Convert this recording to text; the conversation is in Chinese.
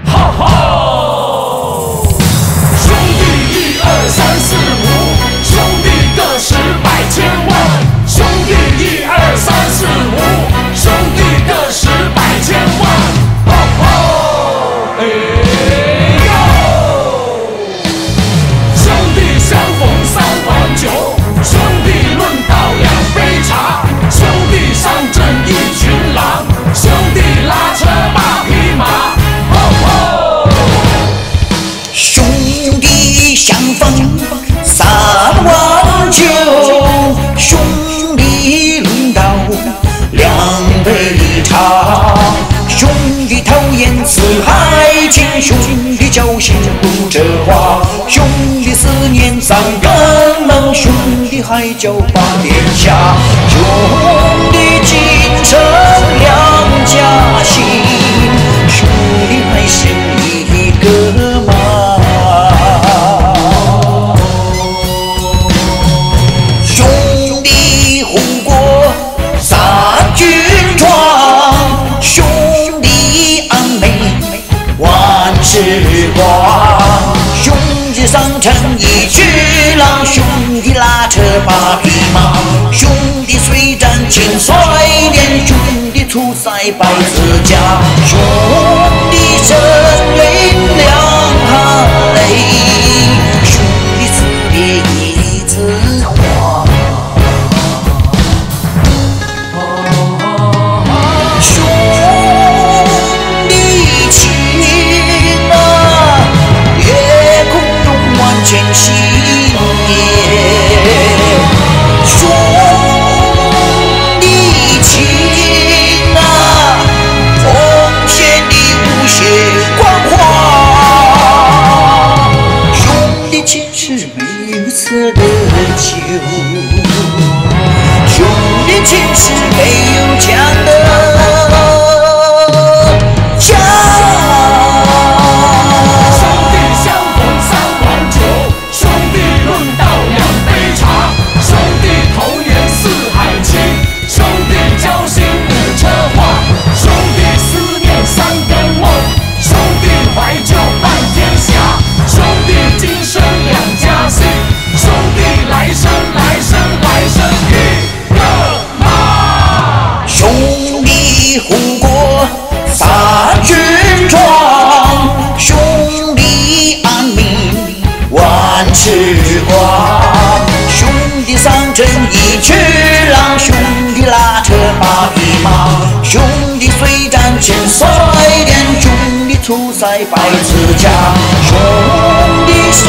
哈哈！兄弟1、2、3、4、5，兄弟个十百千万。兄弟1、2、3、4、5，兄弟个十百千万。哈哈！哎呦！兄弟相逢3碗酒，兄弟论道2杯茶，兄弟上阵1群狼，兄弟拉车8匹马。兄弟相逢3碗酒，兄弟论道2杯茶，兄弟讨厌四海情，兄弟交心不折花，兄弟思念3更梦，兄弟海角8天下，兄弟今生两家心，兄弟还是一个妈。兄弟护国3军壮，兄弟安美万事光，兄弟上阵1去狼，兄弟拉车8匹马，兄弟虽战千岁年，兄弟出塞百字家，兄弟生灵两行泪，兄弟死别一字话。兄弟情啊，夜空中万千星夜。兄弟情啊，奉献你无限光华。兄弟情是没有色的酒，兄弟情是没有枪的枪。兄弟相逢3碗酒，兄弟论道2杯茶，兄弟投缘4海情，兄弟交心5车话，兄弟思念3更梦，兄弟怀旧半天下，兄弟今生两家心，兄弟来生一个妈。兄弟护国3军壮，兄弟安民万事光，兄弟上阵1去狼，兄弟拉车8匹马，兄弟虽战千岁年，兄弟出塞百字家，兄弟生